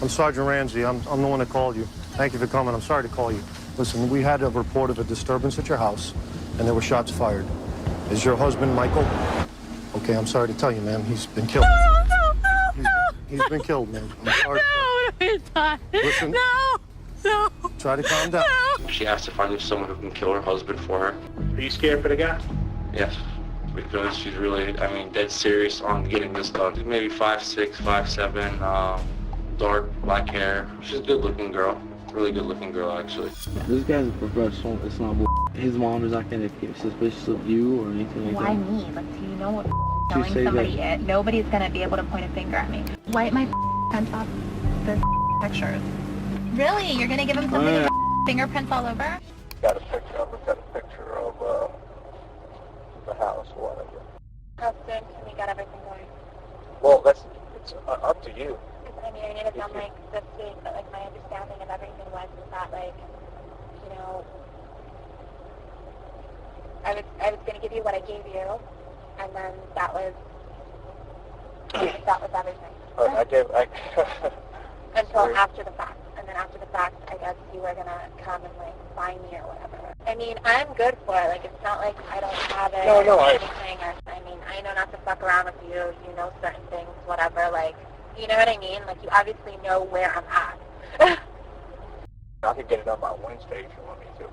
I'm Sergeant Ramsey. I'm the one that called you. Thank you for coming. I'm sorry to call you. Listen, we had a report of a disturbance at your house, and there were shots fired. Is your husband Michael? Okay, I'm sorry to tell you, ma'am. He's been killed. He's been killed, man. I'm sorry. No, he's not. Listen. No. Try to calm down. No. She asked if I knew someone who can kill her husband for her. Are you scared for the guy? Yes, because she's really, dead serious on getting this done. Maybe 5'6", 5'7", dark black hair. She's a good-looking girl. Really good-looking girl, actually. This guy's a professional. It's not bull. His mom is not going to get suspicious of you or anything like that. Why me? Like, do you know what She telling somebody it? Nobody's going to be able to point a finger at me. Wipe my prints off the pictures. Really? You're going to give him somebody fingerprints all over? Got a picture of the house or whatever. How soon can we get everything going? Well, it's up to you. I mean, I need it done like this week, but like my understanding of everything was that like, you know, I was going to give you what I gave you, and then that was everything. Until after the fact. And then after the fact, I guess you were going to come and like find me or whatever. I mean, I'm good for it. Like, it's not like I don't have it or anything. I mean, I know not to fuck around with you. You know certain things, whatever. Like, you know what I mean? Like, you obviously know where I'm at. I could get it done by Wednesday if you want me to.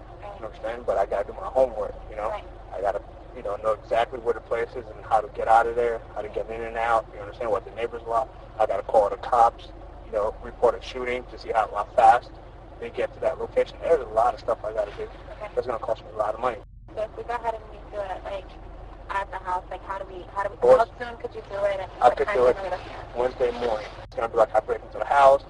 You understand? But I got to do my homework, you know? Right. I got to, know exactly where the place is and how to get out of there, how to get in and out. You understand what the neighbors want? I got to call the cops, report a shooting to see how fast they get to that location. There's a lot of stuff I got to do. Okay. That's going to cost me a lot of money. So if we go ahead and we do it, like, at the house, like, how soon could you do it? And I what could time do it are we looking at? Wednesday morning. It's going to be like I break into the house,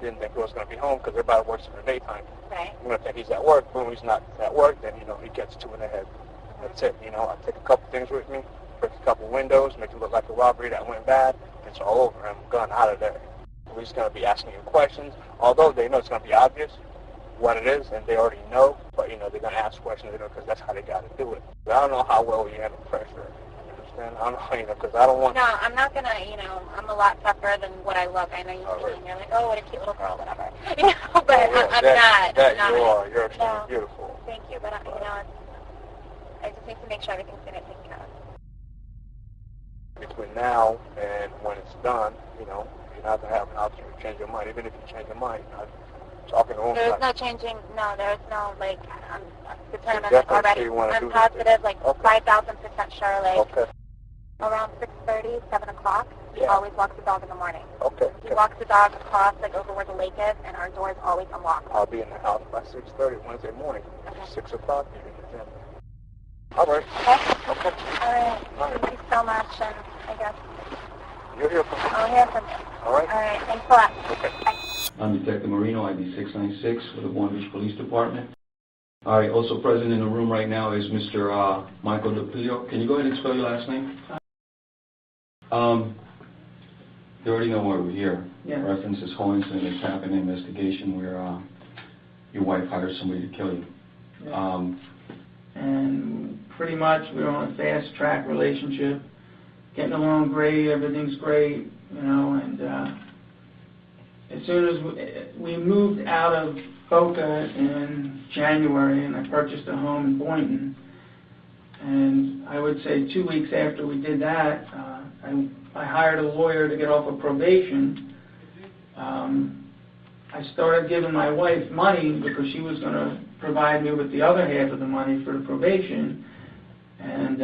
didn't think he was going to be home because everybody works in the daytime. Right. I'm going to think he's at work. Boom, he's not at work, then, he gets two in the head. That's it, I take a couple things with me, break a couple windows, make it look like a robbery that went bad, and it's all over. I'm gone out of there. We're just going to be asking you questions, although they know it's going to be obvious what it is, and they already know, but, they're going to ask questions, because that's how they got to do it. But I don't know how well you handle pressure. You understand? I don't know, because I don't want... No, I'm not going to, I'm a lot tougher than what I look. I know you see me and you're like, oh, what a cute little girl, whatever. But I'm not. You are. You're extremely beautiful. Thank you, but, I just need to make sure everything's going to take care of. Between now and when it's done, you're not going to have an option to change your mind. Even if you change your mind, you're not talking to him. There's no changing, there's no, like, I'm determined already. I'm positive, like, 5,000% sure, like, okay. Around 6:30, 7 o'clock, he always walks the dog in the morning. Okay. He walks the dog across, like, over where the lake is, and our door is always unlocked. I'll be in the house by 6:30 Wednesday morning. Okay. 6 o'clock, you're in the gym. All right. Okay? Okay. All right. Thank you so much, and I guess You'll hear from me. I'll hear from you. All right. All right. Thanks a lot. Okay. Bye. I'm Detective Marino, ID 696 for the Boynton Beach Police Department. All right, also present in the room right now is Mr. Michael DePio. Can you go ahead and spell your last name? You already know why we're here. Yeah. Reference this whole incident that's happened, an investigation where your wife hired somebody to kill you. Yeah. And pretty much we're on a fast-track relationship, getting along great, everything's great, and as soon as we moved out of Boca in January, and I purchased a home in Boynton, and I would say 2 weeks after we did that, I hired a lawyer to get off of probation. I started giving my wife money because she was going to provide me with the other half of the money for the probation, and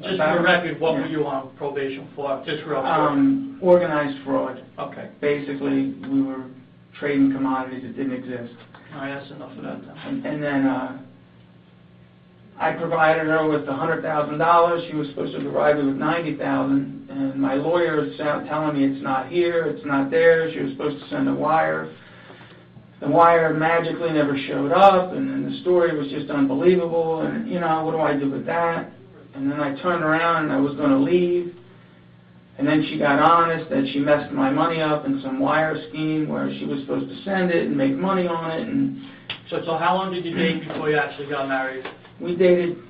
just for the record, what were you on probation for? Just real quick. Organized fraud. Okay. Basically, we were trading commodities that didn't exist. All right, that's enough of that then. And then I provided her with $100,000. She was supposed to provide me with $90,000, and my lawyer is telling me it's not here, it's not there. She was supposed to send a wire. The wire magically never showed up, and then the story was just unbelievable. And what do I do with that? And then I turned around and I was going to leave. And then she got honest that she messed my money up in some wire scheme where she was supposed to send it and make money on it. And so how long did you date before you actually got married? We dated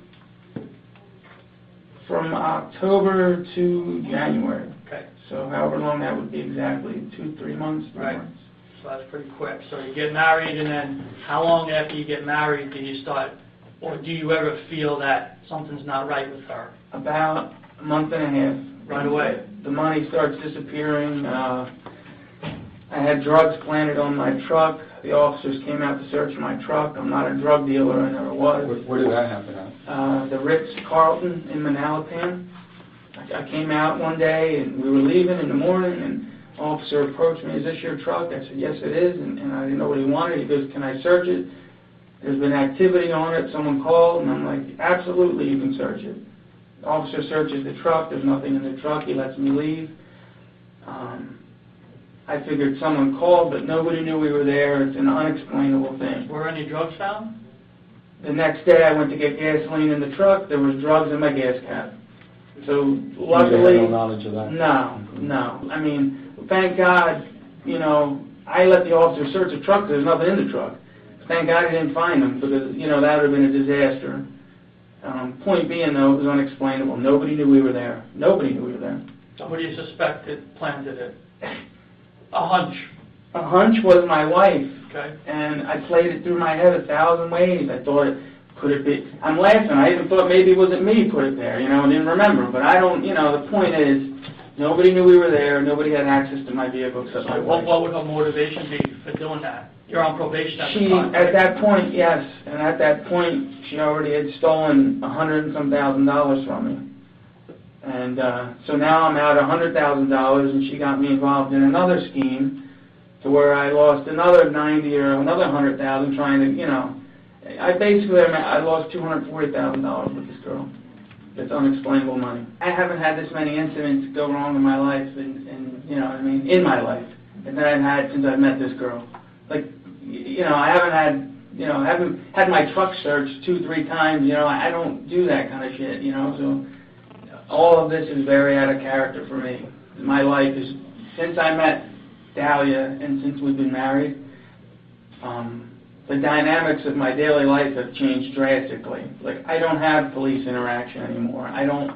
from October to January. Okay. So however long that would be exactly, 2-3 months, 3 Right. months. So that's pretty quick. So you get married, and then how long after you get married do you start, or do you ever feel that something's not right with her? About a month and a half. Right away. The money starts disappearing. I had drugs planted on my truck. The officers came out to search my truck. I'm not a drug dealer, I never was. Where did that happen at? The Ritz-Carlton in Manalapan. I came out one day, and we were leaving in the morning, and an officer approached me, "Is this your truck?" I said, "Yes, it is," and I didn't know what he wanted. He goes, "Can I search it? There's been activity on it. Someone called," and I'm like, "Absolutely, you can search it." The officer searches the truck. There's nothing in the truck. He lets me leave. I figured someone called, but nobody knew we were there. It's an unexplainable thing. Were any drugs found? The next day, I went to get gasoline in the truck. There was drugs in my gas cap. So luckily, You had no knowledge of that? No. I mean, thank God, you know, I let the officer search the truck. There's nothing in the truck. Thank God he didn't find them, because, you know, that would have been a disaster. Point being, though, it was unexplainable. Nobody knew we were there. Nobody knew we were there. So who do you suspect planted it? A hunch. A hunch was my wife. Okay. And I played it through my head 1,000 ways. I thought, could it be? I'm laughing. I even thought maybe it wasn't me who put it there, you know, and didn't remember. But I don't, you know, the point is, nobody knew we were there. Nobody had access to my vehicle except my So wife. what would her motivation be for doing that? You're on probation at the She, time. at that point, yes. And at that point, she already had stolen $100 and some thousand from me. And so now I'm out $100,000, and she got me involved in another scheme to where I lost another 90 or another 100,000 trying to, you know, I lost $240,000 with this girl. It's unexplainable money. I haven't had this many incidents go wrong in my life, and you know what I mean, in my life, and that I've had since I met this girl. Like, you know, I haven't had my truck searched 2-3 times. You know, I don't do that kind of shit. You know, so all of this is very out of character for me. My life is, since I met Dahlia and since we've been married, the dynamics of my daily life have changed drastically. Like, I don't have police interaction anymore. I don't,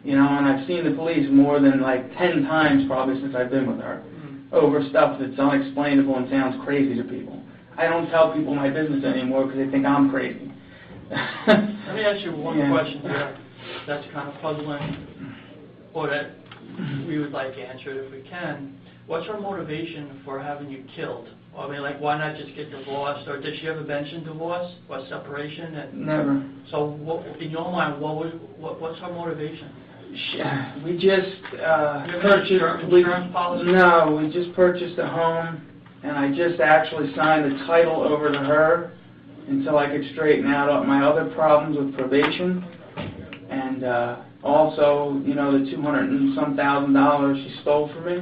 you know, and I've seen the police more than like 10 times probably since I've been with her over stuff that's unexplainable and sounds crazy to people. I don't tell people my business anymore because they think I'm crazy. Let me ask you one question here that's kind of puzzling, or that we would like answered if we can. What's her motivation for having you killed? I mean, like, why not just get divorced? Or did she ever mention divorce or separation? Never. So, in your mind, what's her motivation? We just purchased. Insurance policy? No, we just purchased a home, and I just actually signed the title over to her until I could straighten out my other problems with probation, and also, you know, the $200 and some thousand she stole from me,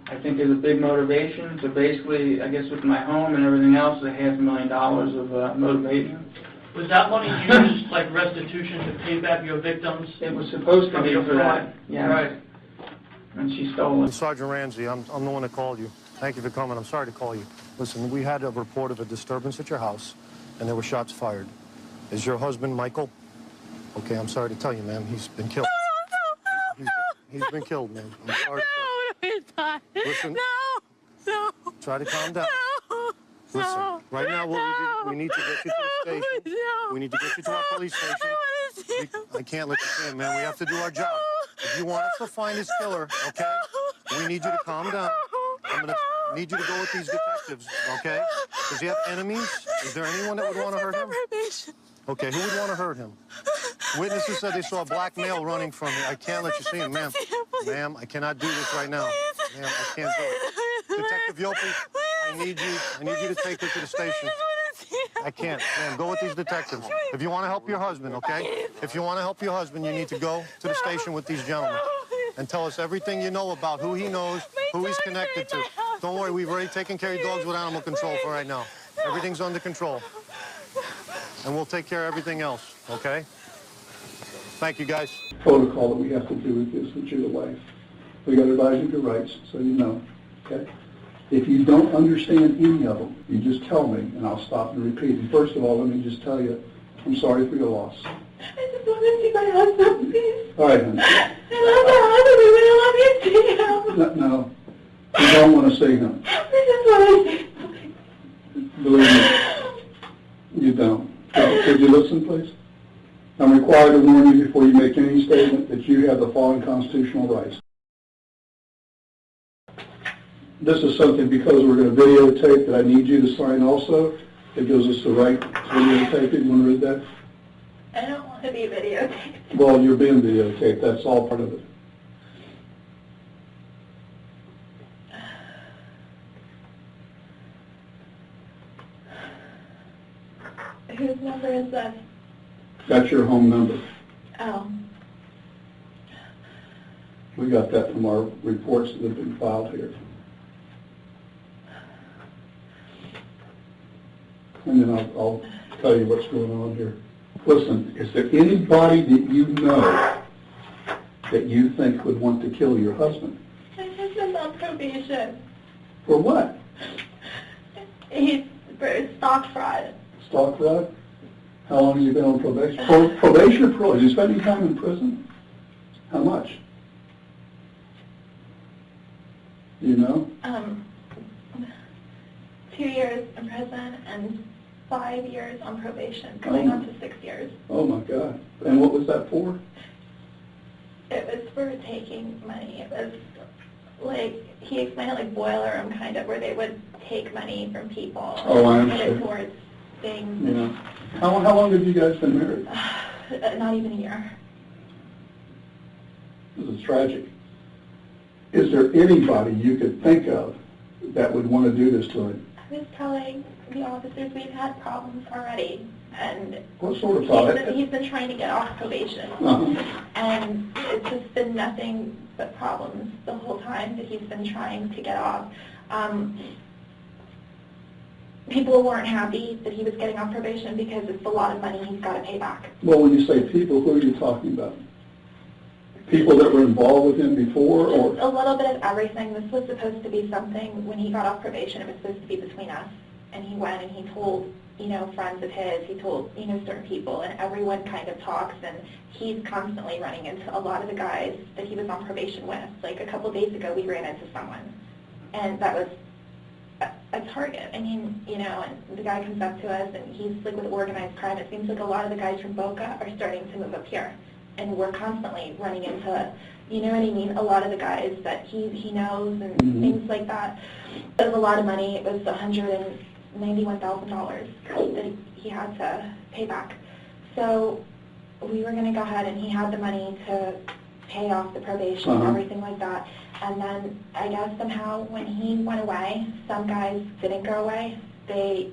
I think is a big motivation. So basically, I guess with my home and everything else, $500,000 of motivation. Was that money used, like restitution, to pay back your victims? It was supposed to be for that. Yeah. Right. And she stole it. Sergeant Ramsey, I'm the one that called you. Thank you for coming. I'm sorry to call you. Listen, we had a report of a disturbance at your house, and there were shots fired. Is your husband Michael? Okay, I'm sorry to tell you, ma'am. He's been killed. He's been killed, ma'am. I'm sorry. No, he's not. Listen. No. Try to calm down. Listen, right now we need to get you to the station. We need to get you to our police station. I can't let you see him, man. We have to do our job. If you want us to find his killer, okay, we need you to calm down. I'm going to need you to go with these detectives, okay? Does he have enemies? Is there anyone that would want to hurt him? Okay, who would want to hurt him? Witnesses said they saw a black male running from me. I can't let you see him, ma'am. Ma'am, I cannot do this right now. Ma'am, I can't do it. Detective Yopi, I need you to take her to the station. I can't. Ma'am, go with these detectives. If you want to help your husband, okay? If you want to help your husband, you need to go to the station with these gentlemen and tell us everything you know about who he knows, who he's connected to. Don't worry, we've already taken care of your dogs with animal control for right now. Everything's under control. And we'll take care of everything else, okay? Thank you, guys. Protocol that we have to do with this with your wife. We got to advise you of your rights, so you know, okay? If you don't understand any of them, you just tell me, and I'll stop and repeat. And first of all, let me just tell you, I'm sorry for your loss. I just want to see my husband, please. All right, honey. I love my husband, I love you to see him. No, you don't want to see him. I just want to see him. Believe me, you don't. Could you listen, please? I'm required to warn you before you make any statement that you have the following constitutional rights. This is something, because we're going to videotape, that I need you to sign also. It gives us the right to videotape it. You want to read that? I don't want to be videotaped. Well, you're being videotaped. That's all part of it. Whose number is this? That's your home number. Oh. We got that from our reports that have been filed here. And then I'll tell you what's going on here. Listen, is there anybody that you know that you think would want to kill your husband? My husband's on probation. For what? He's for stock fraud. Stock fraud? How long have you been on probation? Probation or parole? Is he spending time in prison? How much? Do you know? 2 years in prison and 5 years on probation, going on to 6 years. Oh my God. And what was that for? It was for taking money. It was like, he explained it like boiler room kind of, where they would take money from people Oh, I and put it understand. towards things. Yeah. How long have you guys been married? Not even a year. This is tragic. Is there anybody you could think of that would want to do this to him? I was telling the officers we've had problems already, and What sort of problem? he's been trying to get off probation, and it's just been nothing but problems the whole time that he's been trying to get off. People weren't happy that he was getting off probation because it's a lot of money he's got to pay back. Well, when you say people, who are you talking about? People that were involved with him before, or? Just a little bit of everything. This was supposed to be something, when he got off probation, it was supposed to be between us. And he went and he told, friends of his, he told, certain people, and everyone kind of talks, and he's constantly running into a lot of the guys that he was on probation with. Like a couple days ago, we ran into someone, and that was a target. I mean, and the guy comes up to us, and he's like with organized crime. It seems like a lot of the guys from Boca are starting to move up here. And we're constantly running into, a lot of the guys that he knows and things like that. It was a lot of money. It was $191,000 that he had to pay back. So we were going to go ahead, and he had the money to pay off the probation and everything like that. And then I guess somehow when he went away, some guys didn't go away. They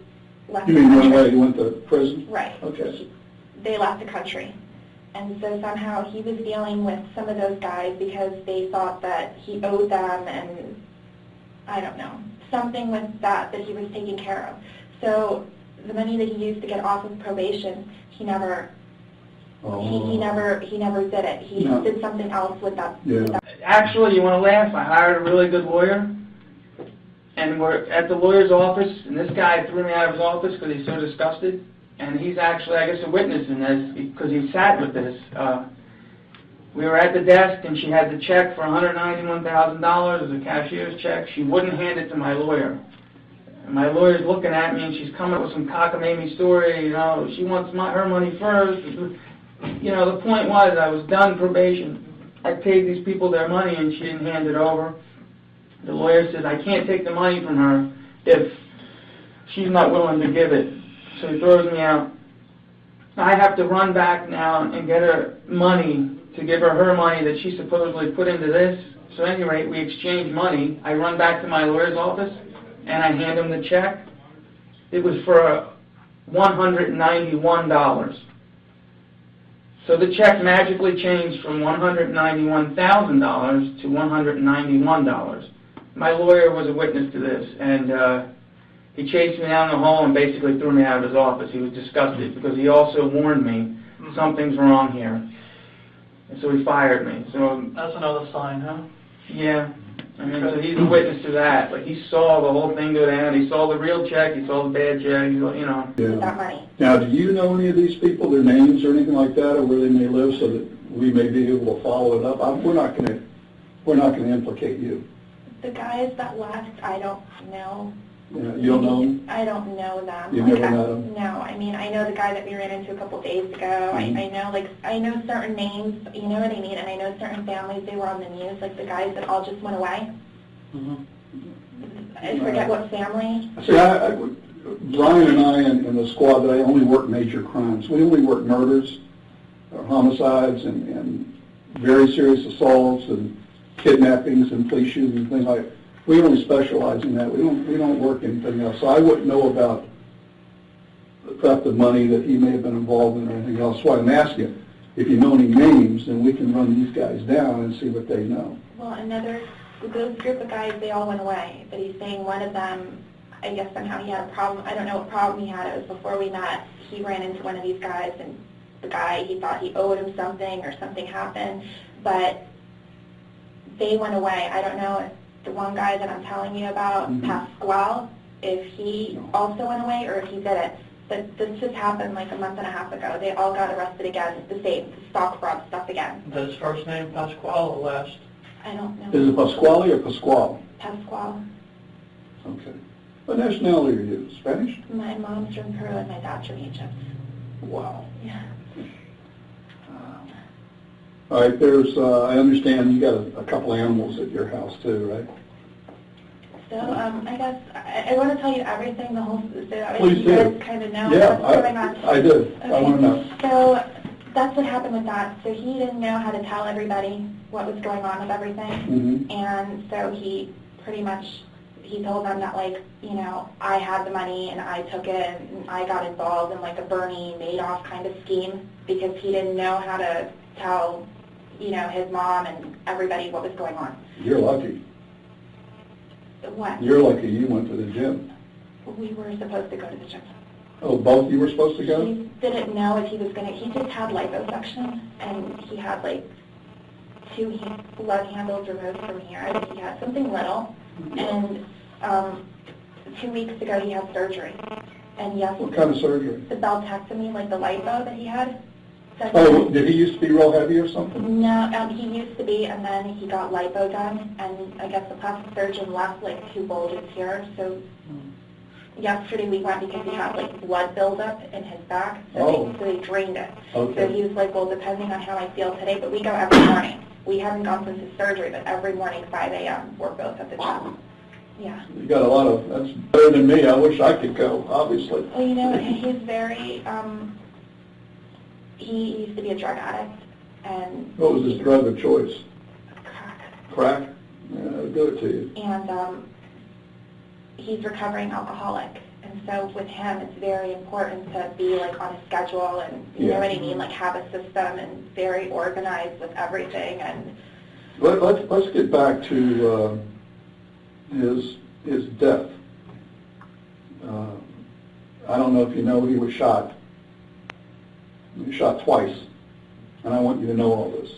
left the country. You mean went away? He went to prison? Right. Okay. They left the country. And so somehow he was dealing with some of those guys because they thought that he owed them, and I don't know, something with that he was taking care of. So the money that he used to get off of probation, he never he never did it. He did something else with that. Yeah. Actually, you want to laugh? I hired a really good lawyer, and we're at the lawyer's office, and this guy threw me out of his office because he's so disgusted. And he's actually, I guess, a witness in this because he sat with this. We were at the desk, and she had the check for $191,000 as a cashier's check. She wouldn't hand it to my lawyer. And my lawyer's looking at me, and she's coming up with some cockamamie story. She wants her money first. The point was, I was done probation. I paid these people their money, and she didn't hand it over. The lawyer says, I can't take the money from her if she's not willing to give it. So he throws me out. I have to run back now and get her money to give her money that she supposedly put into this. So at any rate, we exchange money. I run back to my lawyer's office, and I hand him the check. It was for $191. So the check magically changed from $191,000 to $191. My lawyer was a witness to this, and he chased me down the hall and basically threw me out of his office. He was disgusted because he also warned me something's wrong here. And so he fired me. So that's another sign, huh? Yeah. I mean, so he's a witness to that. Like, he saw the whole thing go down. He saw the real check. He saw the bad check. With that money. Now, do you know any of these people, their names or anything like that, or where they may live, so that we may be able to follow it up? We're not we're not going to implicate you. The guys that left, I don't know. You don't know them? I don't know them. You've never met them? No, I mean, I know the guy that we ran into a couple days ago. I know certain names, you know what I mean, and I know certain families, they were on the news, like the guys that all just went away. I forget what family. See, Brian and I in the squad, I only work major crimes. We only work murders, or homicides, and very serious assaults, and kidnappings, and police shootings, and things like that. We only specialize in that. We don't work anything else. So I wouldn't know about the theft of money that he may have been involved in or anything else. So I'm asking, if you know any names, then we can run these guys down and see what they know. Well, those group of guys, they all went away. But he's saying one of them, I guess somehow he had a problem. I don't know what problem he had. It was before we met. He ran into one of these guys, and the guy, he thought he owed him something or something happened. But they went away. I don't know if the one guy that I'm telling you about, Pasquale, if he also went away or if he didn't. But this just happened like a month and a half ago. They all got arrested again, the same, stock fraud stuff again. Is that his first name, Pasquale, or last? I don't know. Is it Pasquale or Pasquale? Pasquale. Okay. What nationality are you? Spanish? My mom's from Peru and my dad's from Egypt. Wow. Yeah. All right, I understand you got a couple animals at your house too, right? So, I guess, I want to tell you everything, the whole, so that way Please you do. guys kind of know Yeah, what's going on. I do. Okay. I want to know. So, that's what happened with that. So he didn't know how to tell everybody what was going on with everything. And so he pretty much, he told them that, like, you know, I had the money and I took it and I got involved in like a Bernie Madoff kind of scheme because he didn't know how to tell, you know, his mom and everybody what was going on. You're lucky. What? You're lucky you went to the gym. We were supposed to go to the gym. Oh, both of you were supposed to go? He didn't know if he was going to, he just had liposuction, and he had like 2 blood handles removed from here. I think he had something little, and 2 weeks ago he had surgery. And yes, What kind of surgery? the baldectomy, like the lipo that he had. Oh, did he used to be real heavy or something? No, he used to be, and then he got lipo done, and I guess the plastic surgeon left like 2 bulges here, so yesterday we went because he had like blood buildup in his back, so they drained it. Okay. So he was like, well, depending on how I feel today, but we go every morning. We haven't gone since his surgery, but every morning, 5 a.m., we're both at the gym. Yeah. You got a lot of, that's better than me. I wish I could go, obviously. Well, you know, he's very, he used to be a drug addict, and... What was his drug of choice? Crack. Crack? Yeah, I'll give it to you. And he's recovering alcoholic, and so with him it's very important to be like on a schedule and you know what I mean, like have a system and very organized with everything. And let's get back to his death. I don't know if you know he was shot. He was shot twice, and I want you to know all this.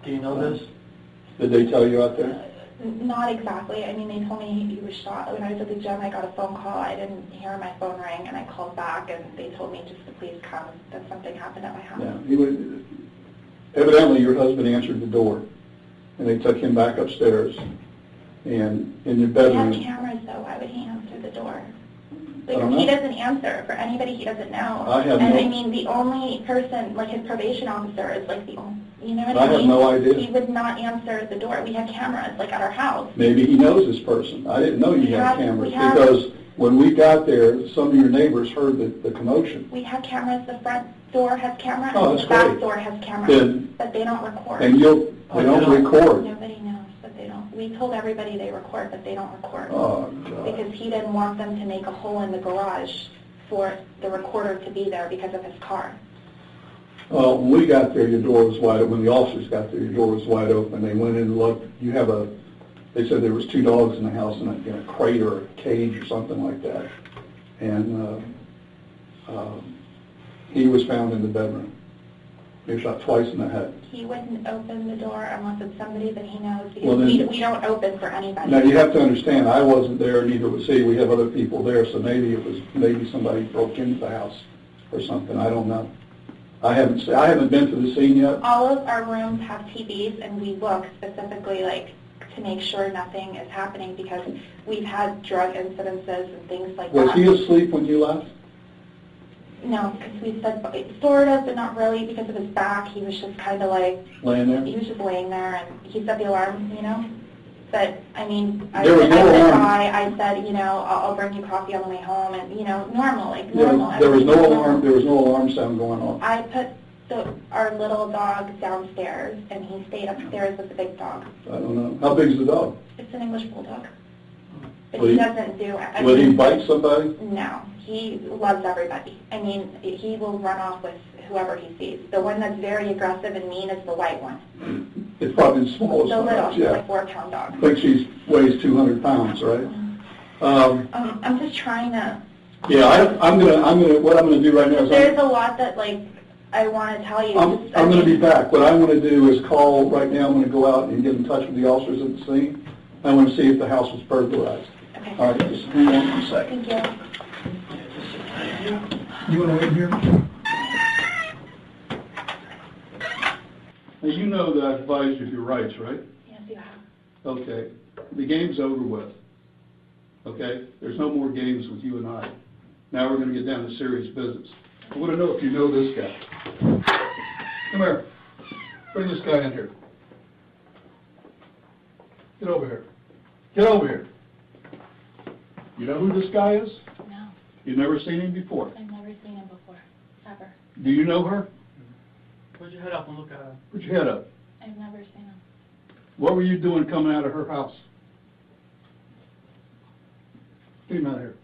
Do you know this? Did they tell you out there? Not exactly. I mean, they told me he was shot. When I was at the gym, I got a phone call. I didn't hear my phone ring, and I called back, and they told me just to please come, that something happened at my house. Yeah. He would, evidently, your husband answered the door, and they took him back upstairs, and in your bedroom... We have cameras, though. Why would he answer the door? I don't Because he know. doesn't answer for anybody he doesn't know. I have and no- I mean, the only person, like his probation officer, is like the only, you know what I I mean? have no idea. He would not answer the door. We have cameras, like at our house. Maybe he knows this person. I didn't know you We had have- cameras, we have- because when we got there, some of your neighbors heard the commotion. We have cameras. The front door has camera, Oh, and that's the back great. door has camera. Then- But they don't record. And they don't record. Nobody knows, but they don't. We told everybody they record, but they don't record. Oh, God. Because he didn't want them to make a hole in the garage for the recorder to be there because of his car. Well, when we got there, your door was wide open. When the officers got there, your door was wide open. They went in and looked. They said there was 2 dogs in the house in a crate or a cage or something like that. And he was found in the bedroom. He was shot twice in the head. He wouldn't open the door unless it's somebody that he knows, because Well, then- we don't open for anybody. Now, you have to understand, I wasn't there, neither was he. We have other people there, so maybe somebody broke into the house or something. I don't know. I haven't been to the scene yet. All of our rooms have TVs, and we look specifically, like, to make sure nothing is happening, because we've had drug incidences and things like that. Was he asleep when you left? No, because we said sort of, but not really, because of his back. He was just kind of like... Laying there? He was just laying there, and he set the alarm, you know? But, I mean, I There was said no alarm. bye. I said, you know, I'll bring you coffee on the way home, and, you know, normal, like normal. There was no everything alarm. normal. There was no alarm sound going on. I put our little dog downstairs, and he stayed upstairs with the big dog. I don't know. How big is the dog? It's an English bulldog. But Will he he- doesn't do... I Will he mean, bite somebody? No, he loves everybody. I mean, he will run off with whoever he sees. The one that's very aggressive and mean is the white one. It's probably the smallest The one. little, Yeah. like 4-pound dog. I think she weighs 200 pounds, right? I'm just trying to... Yeah, what I'm gonna do right now is There's a lot that, like, I want to tell you. I'm gonna be back. What I want to do is call right now. I'm gonna go out and get in touch with the officers at the scene. I want to see if the house was burglarized. Okay. All right, just hang on one second. Thank you. You want to wait here? Now, you know that I advised you of your rights, right? Yes, you have. Okay. The game's over with. Okay? There's no more games with you and I. Now we're going to get down to serious business. I want to know if you know this guy. Come here. Bring this guy in here. Get over here. Get over here. You know who this guy is? No, You've never seen him before. I've never seen him before, ever. Do you know her? Put your head up and look at her. Put your head up. I've never seen him. What were you doing coming out of her house? Get him out of here.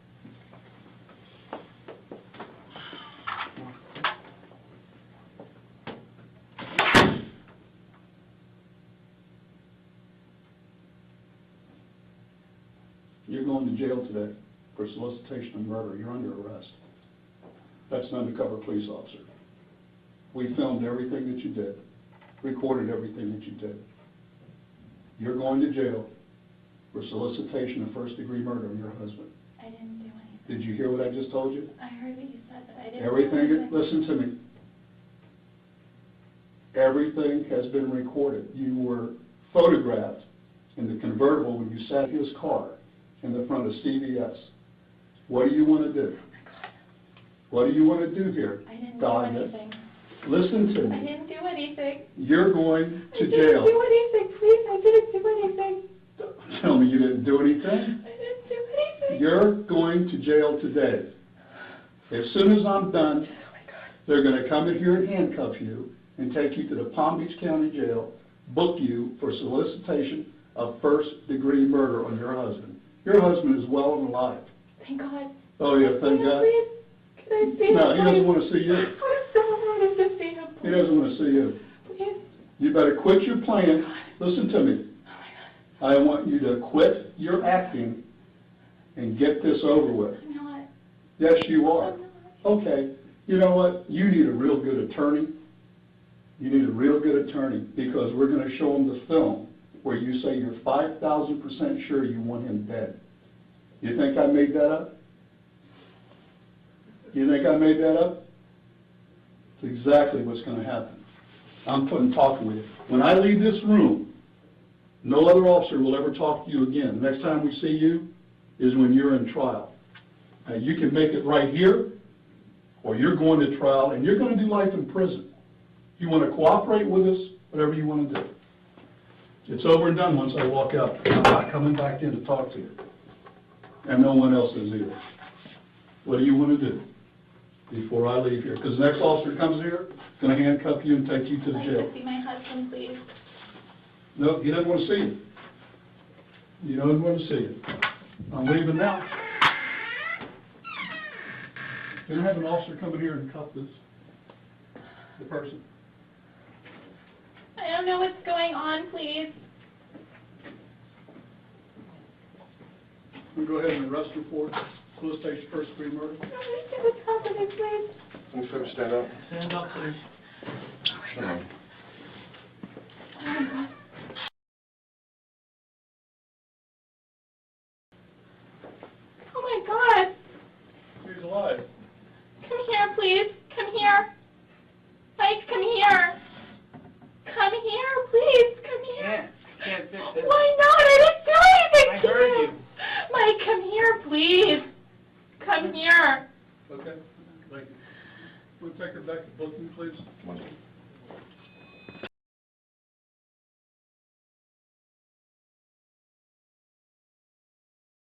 You're going to jail today for solicitation of murder. You're under arrest. That's an undercover police officer. We filmed everything that you did, recorded everything that you did. You're going to jail for solicitation of first-degree murder of your husband. I didn't do anything. Did you hear what I just told you? I heard what you said, but I didn't Everything, do anything. listen to me. Everything has been recorded. You were photographed in the convertible when you sat in his car in the front of CVS. What do you want to do? What do you want to do here? I didn't Dahlia? do anything. Listen to I me. didn't do anything. You're going to I didn't jail. do anything, please. I didn't do anything. Tell me you didn't do anything. I didn't do anything. You're going to jail today. As soon as I'm done, they're going to come in here and handcuff you and take you to the Palm Beach County Jail, book you for solicitation of first-degree murder on your husband. Your husband is well and alive. Thank God. Oh, yeah, thank God. Please? Can I see him? No, he doesn't please? want to see you. I so wanted to see him. He doesn't want to see you. Please. You better quit your playing. Listen to me. I want you to quit your acting and get this over with. I'm not. Yes, you are. I'm not. Okay. You know what? You need a real good attorney. You need a real good attorney because we're going to show them the film where you say you're 5,000% sure you want him dead. You think I made that up? You think I made that up? It's exactly what's going to happen. I'm talking with you. When I leave this room, no other officer will ever talk to you again. The next time we see you is when you're in trial. Now, you can make it right here, or you're going to trial, and you're going to do life in prison. You want to cooperate with us, whatever you want to do. It's over and done once I walk out. I'm not coming back in to talk to you. And no one else is either. What do you want to do before I leave here? Because the next officer comes here, going to handcuff you and take you to the I'd jail. like to see my husband, please. No, he doesn't want to see you. He doesn't want to see you. I'm leaving now. Can I have an officer come in here and cuff the person? I don't know what's going on, please. We'll go ahead and arrest her for solicitation of first-degree murder. I don't understand what's happening, please. Can you sort of stand up? Stand up, please. Oh my God. Oh my God. He's alive. Come here, please. Come here. Please, come here. Okay, thank you. We'll take her back to booking, please.